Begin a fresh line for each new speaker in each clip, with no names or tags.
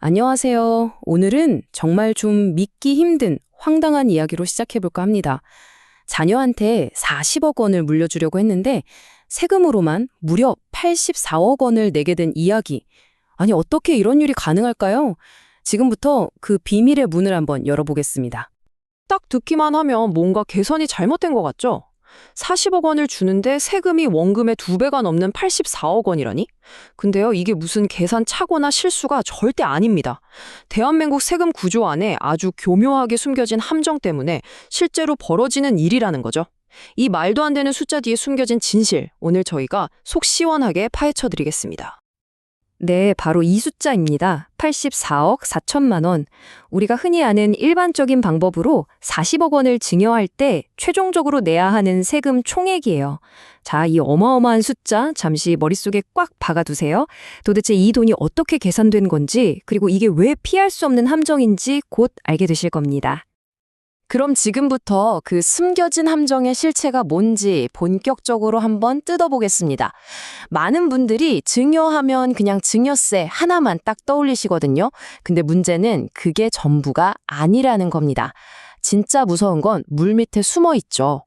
안녕하세요. 오늘은 정말 좀 믿기 힘든 황당한 이야기로 시작해볼까 합니다. 자녀한테 40억 원을 물려주려고 했는데 세금으로만 무려 84억 원을 내게 된 이야기. 아니, 어떻게 이런 일이 가능할까요? 지금부터 그 비밀의 문을 한번 열어보겠습니다.
딱 듣기만 하면 뭔가 계산이 잘못된 것 같죠? 40억 원을 주는데 세금이 원금의 2배가 넘는 84억 원이라니? 근데요, 이게 무슨 계산 착오나 실수가 절대 아닙니다. 대한민국 세금 구조 안에 아주 교묘하게 숨겨진 함정 때문에 실제로 벌어지는 일이라는 거죠. 이 말도 안 되는 숫자 뒤에 숨겨진 진실, 오늘 저희가 속 시원하게 파헤쳐 드리겠습니다.
네, 바로 이 숫자입니다. 84억 4천만 원. 우리가 흔히 아는 일반적인 방법으로 40억 원을 증여할 때 최종적으로 내야 하는 세금 총액이에요. 자, 이 어마어마한 숫자 잠시 머릿속에 꽉 박아두세요. 도대체 이 돈이 어떻게 계산된 건지, 그리고 이게 왜 피할 수 없는 함정인지 곧 알게 되실 겁니다.
그럼 지금부터 그 숨겨진 함정의 실체가 뭔지 본격적으로 한번 뜯어보겠습니다. 많은 분들이 증여하면 그냥 증여세 하나만 딱 떠올리시거든요. 근데 문제는 그게 전부가 아니라는 겁니다. 진짜 무서운 건 물 밑에 숨어 있죠.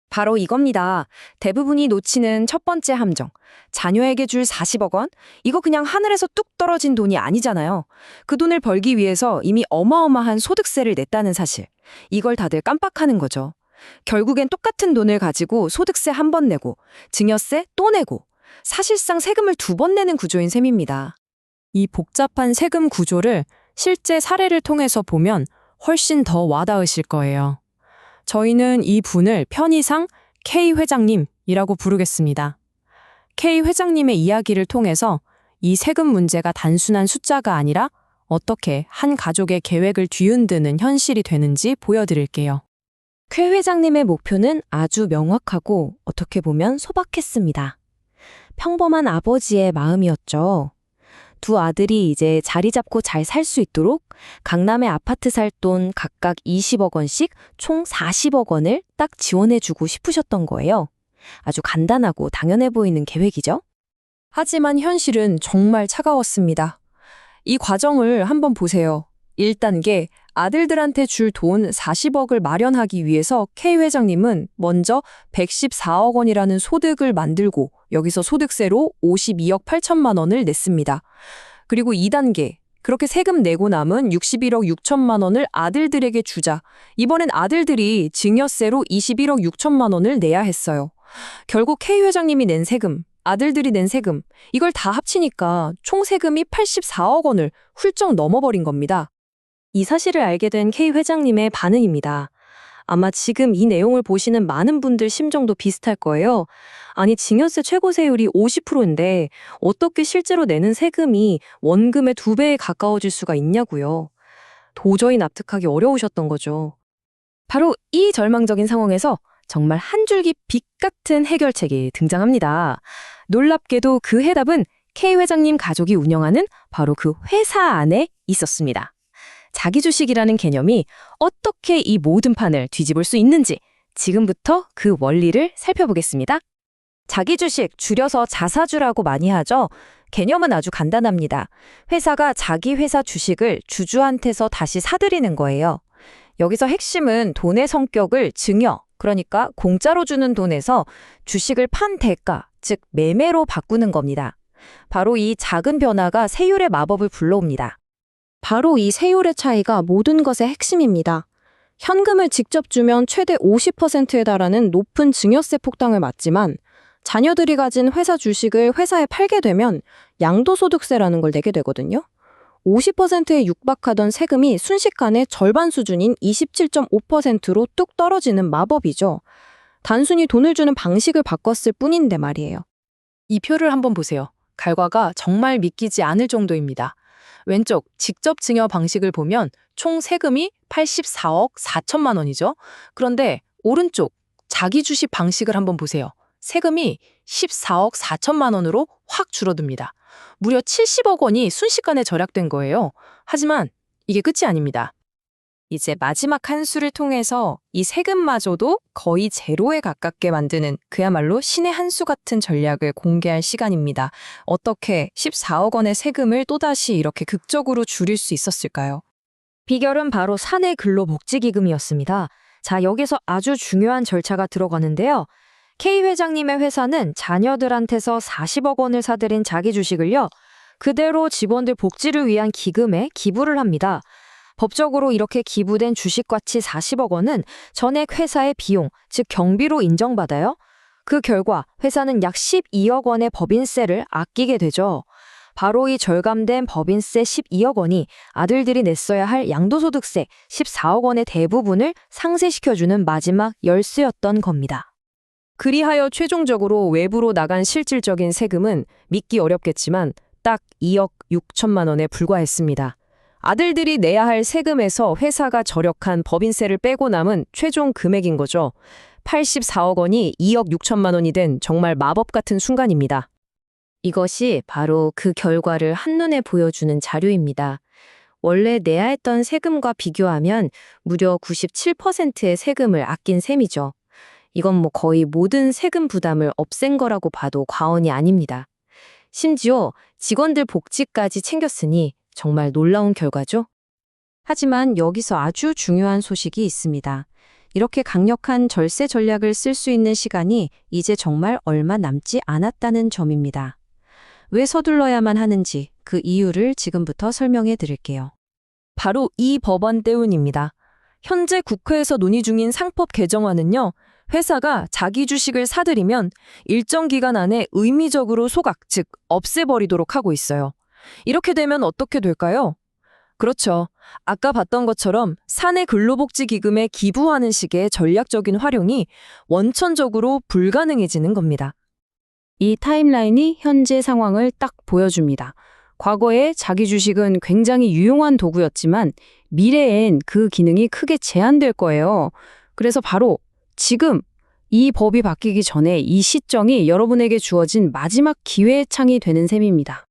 바로 이겁니다. 대부분이 놓치는 첫 번째 함정. 자녀에게 줄 40억 원? 이거 그냥 하늘에서 뚝 떨어진 돈이 아니잖아요. 그 돈을 벌기 위해서 이미 어마어마한 소득세를 냈다는 사실. 이걸 다들 깜빡하는 거죠. 결국엔 똑같은 돈을 가지고 소득세 한 번 내고, 증여세 또 내고, 사실상 세금을 2번 내는 구조인 셈입니다. 이 복잡한 세금 구조를 실제 사례를 통해서 보면 훨씬 더 와닿으실 거예요. 저희는 이 분을 편의상 K 회장님이라고 부르겠습니다. K 회장님의 이야기를 통해서 이 세금 문제가 단순한 숫자가 아니라 어떻게 한 가족의 계획을 뒤흔드는 현실이 되는지 보여드릴게요. K 회장님의 목표는 아주 명확하고 어떻게 보면 소박했습니다. 평범한 아버지의 마음이었죠. 두 아들이 이제 자리 잡고 잘 살 수 있도록 강남의 아파트 살 돈 각각 20억 원씩 총 40억 원을 딱 지원해주고 싶으셨던 거예요. 아주 간단하고 당연해 보이는 계획이죠. 하지만 현실은 정말 차가웠습니다. 이 과정을 한번 보세요. 1단계, 아들들한테 줄 돈 40억을 마련하기 위해서 K 회장님은 먼저 114억 원이라는 소득을 만들고 여기서 소득세로 52억 8천만 원을 냈습니다. 그리고 2단계, 그렇게 세금 내고 남은 61억 6천만 원을 아들들에게 주자. 이번엔 아들들이 증여세로 21억 6천만 원을 내야 했어요. 결국 K 회장님이 낸 세금, 아들들이 낸 세금, 이걸 다 합치니까 총 세금이 84억 원을 훌쩍 넘어버린 겁니다. 이 사실을 알게 된 K 회장님의 반응입니다. 아마 지금 이 내용을 보시는 많은 분들 심정도 비슷할 거예요. 아니, 증여세 최고세율이 50%인데 어떻게 실제로 내는 세금이 원금의 2배에 가까워질 수가 있냐고요. 도저히 납득하기 어려우셨던 거죠. 바로 이 절망적인 상황에서 정말 한 줄기 빛 같은 해결책이 등장합니다. 놀랍게도 그 해답은 K 회장님 가족이 운영하는 바로 그 회사 안에 있었습니다. 자기 주식이라는 개념이 어떻게 이 모든 판을 뒤집을 수 있는지 지금부터 그 원리를 살펴보겠습니다. 자기 주식, 줄여서 자사주라고 많이 하죠. 개념은 아주 간단합니다. 회사가 자기 회사 주식을 주주한테서 다시 사들이는 거예요. 여기서 핵심은 돈의 성격을 증여, 그러니까 공짜로 주는 돈에서 주식을 판 대가, 즉 매매로 바꾸는 겁니다. 바로 이 작은 변화가 세율의 마법을 불러옵니다. 바로 이 세율의 차이가 모든 것의 핵심입니다. 현금을 직접 주면 최대 50%에 달하는 높은 증여세 폭탄을 맞지만 자녀들이 가진 회사 주식을 회사에 팔게 되면 양도소득세라는 걸 내게 되거든요. 50%에 육박하던 세금이 순식간에 절반 수준인 27.5%로 뚝 떨어지는 마법이죠. 단순히 돈을 주는 방식을 바꿨을 뿐인데 말이에요. 이 표를 한번 보세요. 결과가 정말 믿기지 않을 정도입니다. 왼쪽 직접 증여 방식을 보면 총 세금이 84억 4천만 원이죠. 그런데 오른쪽 자기 주식 방식을 한번 보세요. 세금이 14억 4천만 원으로 확 줄어듭니다. 무려 70억 원이 순식간에 절약된 거예요. 하지만 이게 끝이 아닙니다. 이제 마지막 한 수를 통해서 이 세금마저도 거의 제로에 가깝게 만드는 그야말로 신의 한 수 같은 전략을 공개할 시간입니다. 어떻게 14억 원의 세금을 또다시 이렇게 극적으로 줄일 수 있었을까요?
비결은 바로 사내 근로복지기금이었습니다. 자, 여기서 아주 중요한 절차가 들어가는데요. K 회장님의 회사는 자녀들한테서 40억 원을 사들인 자기 주식을요, 그대로 직원들 복지를 위한 기금에 기부를 합니다. 법적으로 이렇게 기부된 주식가치 40억 원은 전액 회사의 비용, 즉 경비로 인정받아요. 그 결과 회사는 약 12억 원의 법인세를 아끼게 되죠. 바로 이 절감된 법인세 12억 원이 아들들이 냈어야 할 양도소득세 14억 원의 대부분을 상쇄시켜주는 마지막 열쇠였던 겁니다.
그리하여 최종적으로 외부로 나간 실질적인 세금은 믿기 어렵겠지만 딱 2억 6천만 원에 불과했습니다. 아들들이 내야 할 세금에서 회사가 절약한 법인세를 빼고 남은 최종 금액인 거죠. 84억 원이 2억 6천만 원이 된 정말 마법 같은 순간입니다.
이것이 바로 그 결과를 한눈에 보여주는 자료입니다. 원래 내야 했던 세금과 비교하면 무려 97%의 세금을 아낀 셈이죠. 이건 뭐 거의 모든 세금 부담을 없앤 거라고 봐도 과언이 아닙니다. 심지어 직원들 복지까지 챙겼으니 정말 놀라운 결과죠? 하지만 여기서 아주 중요한 소식이 있습니다. 이렇게 강력한 절세 전략을 쓸 수 있는 시간이 이제 정말 얼마 남지 않았다는 점입니다. 왜 서둘러야만 하는지 그 이유를 지금부터 설명해 드릴게요.
바로 이 법안 때문입니다. 현재 국회에서 논의 중인 상법 개정안은요, 회사가 자기 주식을 사들이면 일정 기간 안에 의미적으로 소각, 즉 없애버리도록 하고 있어요. 이렇게 되면 어떻게 될까요? 그렇죠. 아까 봤던 것처럼 사내 근로복지기금에 기부하는 식의 전략적인 활용이 원천적으로 불가능해지는 겁니다. 이 타임라인이 현재 상황을 딱 보여줍니다. 과거에 자기 주식은 굉장히 유용한 도구였지만 미래엔 그 기능이 크게 제한될 거예요. 그래서 바로 지금 이 법이 바뀌기 전에 이 시점이 여러분에게 주어진 마지막 기회의 창이 되는 셈입니다.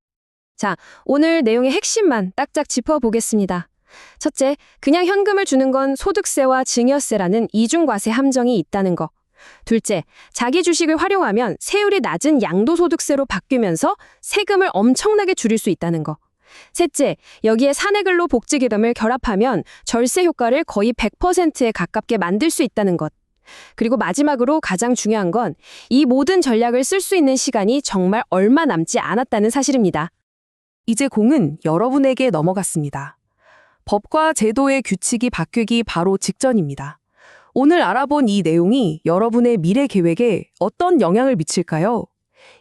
자, 오늘 내용의 핵심만 딱딱 짚어보겠습니다. 첫째, 그냥 현금을 주는 건 소득세와 증여세라는 이중과세 함정이 있다는 거. 둘째, 자기 주식을 활용하면 세율이 낮은 양도소득세로 바뀌면서 세금을 엄청나게 줄일 수 있다는 거. 셋째, 여기에 사내근로 복지기금을 결합하면 절세 효과를 거의 100%에 가깝게 만들 수 있다는 것. 그리고 마지막으로 가장 중요한 건 이 모든 전략을 쓸 수 있는 시간이 정말 얼마 남지 않았다는 사실입니다. 이제 공은 여러분에게 넘어갔습니다. 법과 제도의 규칙이 바뀌기 바로 직전입니다. 오늘 알아본 이 내용이 여러분의 미래 계획에 어떤 영향을 미칠까요?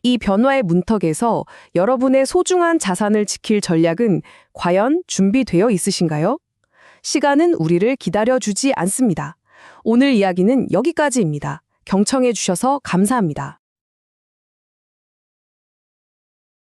이 변화의 문턱에서 여러분의 소중한 자산을 지킬 전략은 과연 준비되어 있으신가요? 시간은 우리를 기다려주지 않습니다. 오늘 이야기는 여기까지입니다. 경청해 주셔서 감사합니다.